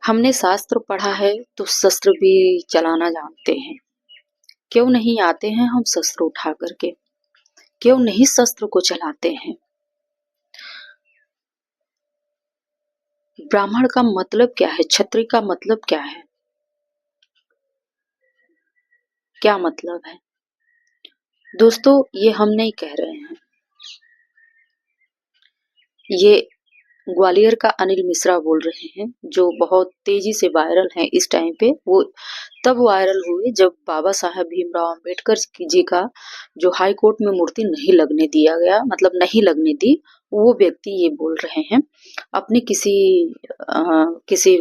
हमने शास्त्र पढ़ा है तो शस्त्र भी चलाना जानते हैं। क्यों नहीं आते हैं हम शस्त्र उठा करके? क्यों नहीं शस्त्र को चलाते हैं? ब्राह्मण का मतलब क्या है? क्षत्रिय का मतलब क्या है? क्या मतलब है? दोस्तों, ये हम नहीं कह रहे हैं। ये ग्वालियर का अनिल मिश्रा बोल रहे हैं, जो बहुत तेजी से वायरल हैं इस टाइम पे। वो तब वायरल हुए जब बाबा साहब भीमराव अंबेडकर जी का जो हाई कोर्ट में मूर्ति नहीं लगने दिया गया, मतलब नहीं लगने दी, वो व्यक्ति ये बोल रहे हैं। अपने किसी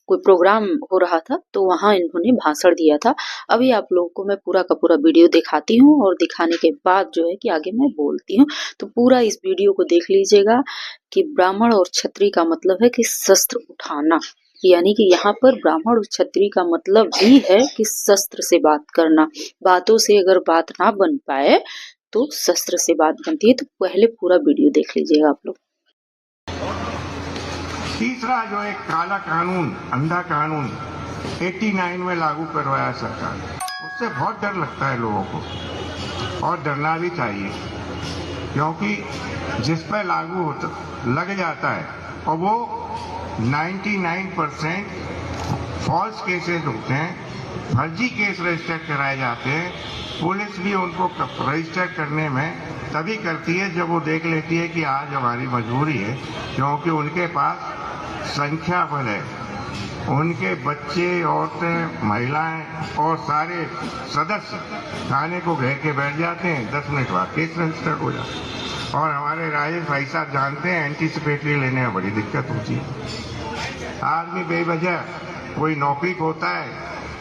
कोई प्रोग्राम हो रहा था तो वहां इन्होंने भाषण दिया था। अभी आप लोगों को मैं पूरा का पूरा वीडियो दिखाती हूँ और दिखाने के बाद जो है कि आगे मैं बोलती हूँ। तो पूरा इस वीडियो को देख लीजिएगा कि ब्राह्मण और क्षत्रिय का मतलब है कि शस्त्र उठाना, यानी कि यहाँ पर ब्राह्मण और क्षत्रिय का मतलब भी है कि शस्त्र से बात करना। बातों से अगर बात ना बन पाए तो शस्त्र से बात बनती है। तो पहले पूरा वीडियो देख लीजिएगा आप लोग। तीसरा जो एक काला कानून, अंधा कानून 89 में लागू करवाया सरकार, उससे बहुत डर लगता है लोगों को, और डरना भी चाहिए, क्योंकि जिस पर लागू लग जाता है और वो 99% फॉल्स केसेस होते हैं, फर्जी केस रजिस्टर कराए जाते हैं। पुलिस भी उनको रजिस्टर करने में तभी करती है जब वो देख लेती है कि आज हमारी मजबूरी है, क्योंकि उनके पास संख्या बल है। उनके बच्चे, औरतें, महिलाएं और सारे सदस्य थाने को घेर के बैठ जाते हैं। 10 मिनट बाद केस रजिस्टर हो जाता है। और हमारे राजेश भाई साहब जानते हैं, एंटीसिपेटरी लेने में बड़ी दिक्कत होती है। आदमी बेवजह कोई नौकरी होता है,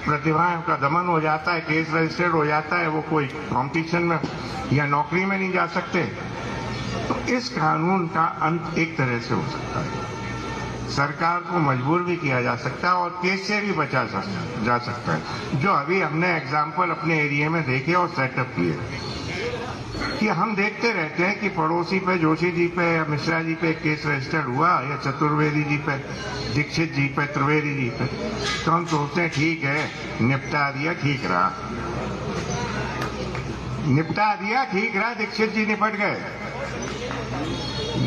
प्रतिभाओं का दमन हो जाता है, केस रजिस्टर्ड हो जाता है, वो कोई कंपटीशन में या नौकरी में नहीं जा सकते। तो इस कानून का अंत एक तरह से हो सकता है। सरकार को मजबूर भी किया जा सकता है और केस से भी बचा जा सकता है, जो अभी हमने एग्जाम्पल अपने एरिया में देखे और सेटअप किए। कि हम देखते रहते हैं कि पड़ोसी पे, जोशी जी पे या मिश्रा जी पे केस रजिस्टर्ड हुआ, या चतुर्वेदी जी पे, दीक्षित जी पे, त्रिवेदी जी पे, तो हम सोचते हैं ठीक है, निपटा दिया, ठीक रहा, निपटा दिया, ठीक रहा, दीक्षित जी निपट गए।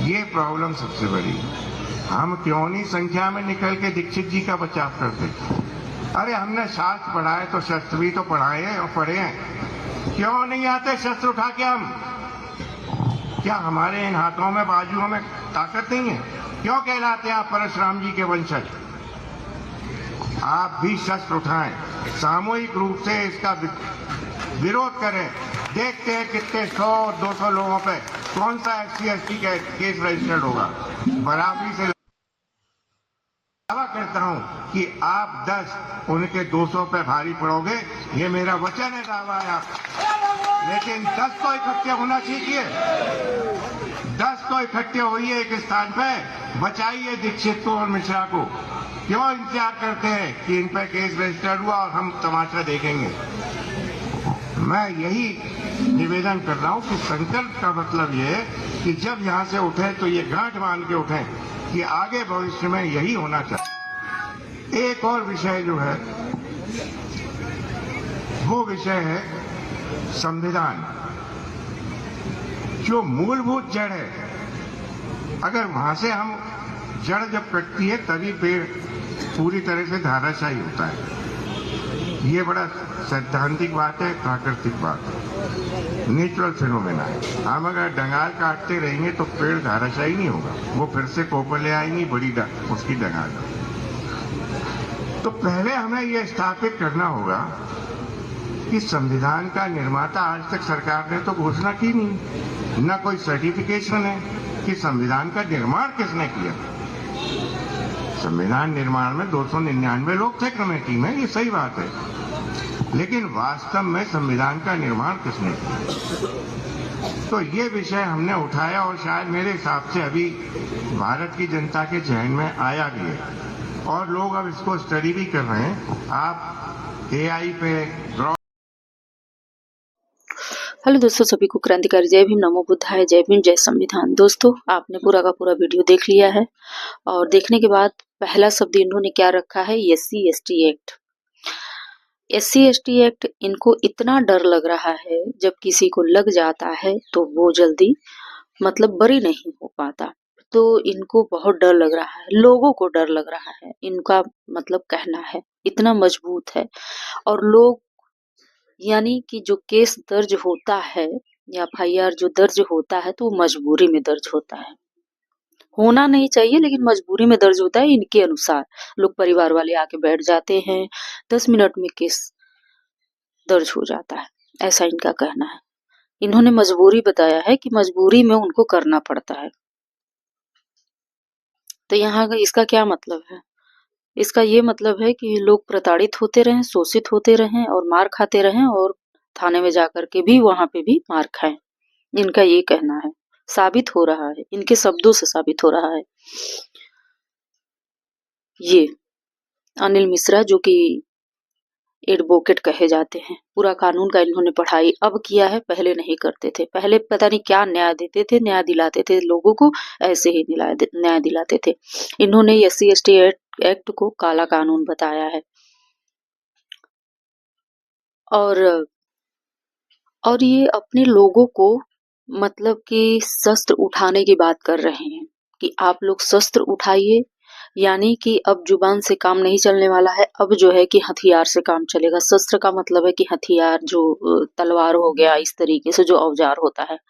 ये प्रॉब्लम सबसे बड़ी है। हम क्यों नहीं संख्या में निकल के दीक्षित जी का बचाव करते? अरे हमने शास्त्र पढ़ा है तो शस्त्र भी तो पढ़ाए हैं और पढ़े हैं। क्यों नहीं आते शस्त्र उठा के हम? क्या हमारे इन हाथों में, बाजुओं में ताकत नहीं है? क्यों कहलाते हैं आप परशुराम जी के वंशज? आप भी शस्त्र उठाएं, सामूहिक रूप से इसका विरोध करें। देखते हैं कितने 100-200 लोगों पे कौन सा SC/ST केस रजिस्टर्ड होगा। बराबरी से दावा करता हूं कि आप 10 उनके 200 पे भारी पड़ोगे, ये मेरा वचन है, दावा है आप। लेकिन 10 तो इकट्ठे होना चाहिए, 10 तो इकट्ठे होइए एक स्थान पे, बचाइए दीक्षित को और मिश्रा को। क्यों इंतजार करते हैं कि इन पर केस रजिस्टर्ड हुआ और हम तमाशा देखेंगे? मैं यही निवेदन कर रहा हूं कि संकल्प का मतलब ये है कि जब यहां से उठे तो ये गांठ बांध के उठे कि आगे भविष्य में यही होना चाहिए। एक और विषय जो है वो विषय है संविधान, जो मूलभूत जड़ है। अगर वहां से हम जड़ जब कटती है तभी पेड़ पूरी तरह से धाराशायी होता है। ये बड़ा सैद्धांतिक बात है, प्राकृतिक बात है, नेचुरल फिनोमेना है। हम अगर डंगाल काटते रहेंगे तो पेड़ धाराशायी नहीं होगा, वो फिर से कोपर ले आएंगी बड़ी उसकी डंगाल। तो पहले हमें ये स्थापित करना होगा कि संविधान का निर्माता, आज तक सरकार ने तो घोषणा की नहीं, न कोई सर्टिफिकेशन है कि संविधान का निर्माण किसने किया। संविधान निर्माण में 299 लोग थे कमेटी में, ये सही बात है, लेकिन वास्तव में संविधान का निर्माण किसने किया? तो ये विषय हमने उठाया और शायद मेरे हिसाब से अभी भारत की जनता के जहन में आया भी है और लोग अब इसको स्टडी भी कर रहे हैं। आप AI पे हेलो दोस्तों, सभी को क्रांतिकारी जय भीम, नमो बुद्धाय, जय भीम, जय संविधान। दोस्तों, आपने पूरा का पूरा वीडियो देख लिया है और देखने के बाद पहला शब्द इन्होंने क्या रखा है, SC/ST एक्ट। SC/ST एक्ट इनको इतना डर लग रहा है, जब किसी को लग जाता है तो वो जल्दी मतलब बरी नहीं हो पाता। तो इनको बहुत डर लग रहा है, लोगों को डर लग रहा है, इनका मतलब कहना है, इतना मजबूत है। और लोग यानी कि जो केस दर्ज होता है या FIR जो दर्ज होता है तो वो मजबूरी में दर्ज होता है। होना नहीं चाहिए लेकिन मजबूरी में दर्ज होता है इनके अनुसार। लोग परिवार वाले आके बैठ जाते हैं, 10 मिनट में केस दर्ज हो जाता है, ऐसा इनका कहना है। इन्होंने मजबूरी बताया है कि मजबूरी में उनको करना पड़ता है। तो यहाँ का इसका क्या मतलब है? इसका ये मतलब है कि लोग प्रताड़ित होते रहें, शोषित होते रहें और मार खाते रहें और थाने में जाकर के भी वहां पे भी मार खाएं। इनका ये कहना है, साबित हो रहा है, इनके शब्दों से साबित हो रहा है। ये अनिल मिश्रा जो कि एडवोकेट कहे जाते हैं, पूरा कानून का इन्होंने पढ़ाई अब किया है, पहले नहीं करते थे। पहले पता नहीं क्या न्याय देते थे, न्याय दिलाते थे लोगों को, ऐसे ही न्याय दिलाते थे। इन्होंने SC/ST एक्ट को काला कानून बताया है। और ये अपने लोगों को मतलब कि शस्त्र उठाने की बात कर रहे हैं कि आप लोग शस्त्र उठाइए, यानी कि अब जुबान से काम नहीं चलने वाला है, अब जो है कि हथियार से काम चलेगा। शस्त्र का मतलब है कि हथियार, जो तलवार हो गया, इस तरीके से जो औजार होता है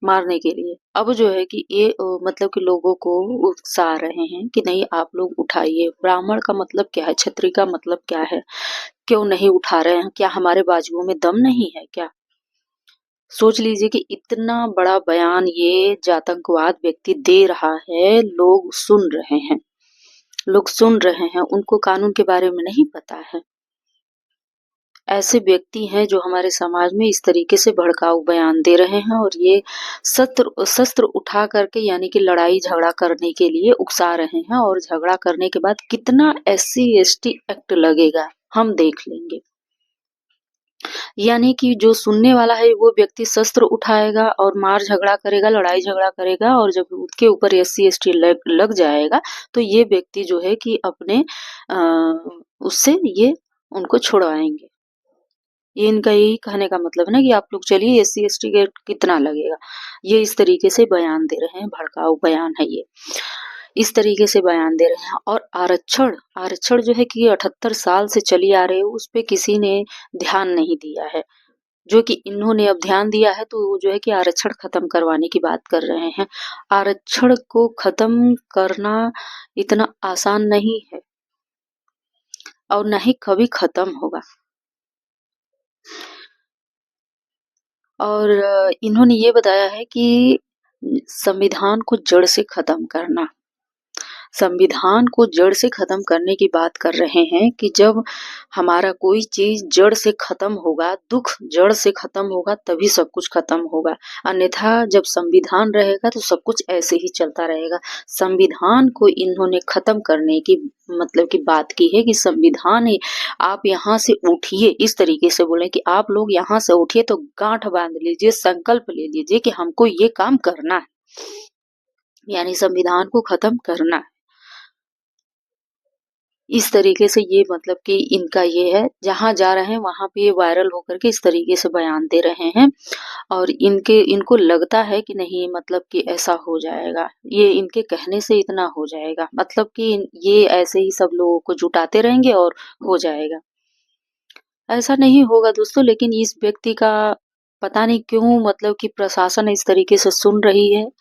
मारने के लिए। अब जो है कि ये मतलब कि लोगों को उकसा रहे हैं कि नहीं आप लोग उठाइए। ब्राह्मण का मतलब क्या है, क्षत्रिय का मतलब क्या है, क्यों नहीं उठा रहे हैं? क्या हमारे बाजुओं में दम नहीं है क्या? सोच लीजिए कि इतना बड़ा बयान ये जातंकवाद व्यक्ति दे रहा है, लोग सुन रहे हैं, लोग सुन रहे हैं, उनको कानून के बारे में नहीं पता है। ऐसे व्यक्ति हैं जो हमारे समाज में इस तरीके से भड़काऊ बयान दे रहे हैं और ये शस्त्र उठा करके यानी कि लड़ाई झगड़ा करने के लिए उकसा रहे हैं। और झगड़ा करने के बाद कितना SC/ST एक्ट लगेगा हम देख लेंगे। यानी कि जो सुनने वाला है वो व्यक्ति शस्त्र उठाएगा और मार झगड़ा करेगा, लड़ाई झगड़ा करेगा, और जब उसके ऊपर SC/ST लग जाएगा तो ये व्यक्ति जो है कि अपने उससे ये उनको छुड़वाएंगे। ये इनका यही कहने का मतलब है ना कि आप लोग चलिए, SC/ST के कितना लगेगा। ये इस तरीके से बयान दे रहे हैं, भड़काऊ बयान है ये, इस तरीके से बयान दे रहे हैं। और आरक्षण आरक्षण जो है कि 78 साल से चली आ रही है, उस पे किसी ने ध्यान नहीं दिया है। जो कि इन्होंने अब ध्यान दिया है तो वो जो है कि आरक्षण खत्म करवाने की बात कर रहे हैं। आरक्षण को खत्म करना इतना आसान नहीं है और न ही कभी खत्म होगा। और इन्होंने ये बताया है कि संविधान को जड़ से खत्म करना, संविधान को जड़ से खत्म करने की बात कर रहे हैं कि जब हमारा कोई चीज जड़ से खत्म होगा, दुख जड़ से खत्म होगा, तभी सब कुछ खत्म होगा। अन्यथा जब संविधान रहेगा तो सब कुछ ऐसे ही चलता रहेगा। संविधान को इन्होंने खत्म करने की मतलब की बात की है कि संविधान ही, आप यहाँ से उठिए, इस तरीके से बोले कि आप लोग यहाँ से उठिए, तो गांठ बांध लीजिए, संकल्प ले लीजिए कि हमको ये काम करना है, यानी संविधान को खत्म करना है। इस तरीके से ये मतलब कि इनका ये है, जहां जा रहे हैं वहां पे ये वायरल होकर के इस तरीके से बयान दे रहे हैं। और इनको लगता है कि नहीं मतलब कि ऐसा हो जाएगा, ये इनके कहने से इतना हो जाएगा, मतलब कि ये ऐसे ही सब लोगों को जुटाते रहेंगे और हो जाएगा। ऐसा नहीं होगा दोस्तों, लेकिन इस व्यक्ति का पता नहीं क्यों मतलब कि प्रशासन इस तरीके से सुन रही है,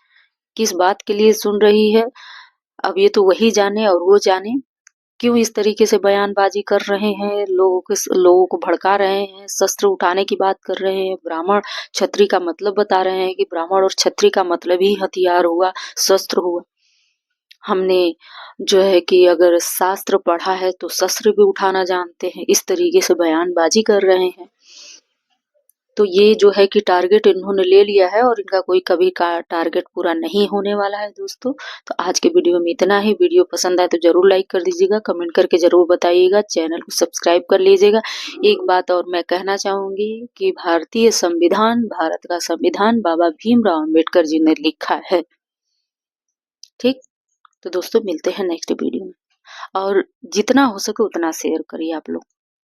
किस बात के लिए सुन रही है, अब ये तो वही जाने और वो जाने। क्यों इस तरीके से बयानबाजी कर रहे हैं, लोगों को भड़का रहे हैं, शस्त्र उठाने की बात कर रहे हैं, ब्राह्मण क्षत्रिय का मतलब बता रहे हैं कि ब्राह्मण और क्षत्रिय का मतलब ही हथियार हुआ, शस्त्र हुआ। हमने जो है कि अगर शास्त्र पढ़ा है तो शस्त्र भी उठाना जानते हैं, इस तरीके से बयानबाजी कर रहे हैं। तो ये जो है कि टारगेट इन्होंने ले लिया है और इनका कोई कभी का टारगेट पूरा नहीं होने वाला है दोस्तों। तो आज के वीडियो में इतना ही। वीडियो पसंद आए तो जरूर लाइक कर दीजिएगा, कमेंट करके जरूर बताइएगा, चैनल को सब्सक्राइब कर लीजिएगा। एक बात और मैं कहना चाहूंगी कि भारतीय संविधान, भारत का संविधान बाबा भीमराव अम्बेडकर जी ने लिखा है। ठीक, तो दोस्तों मिलते हैं नेक्स्ट वीडियो में। और जितना हो सके उतना शेयर करिए आप लोग।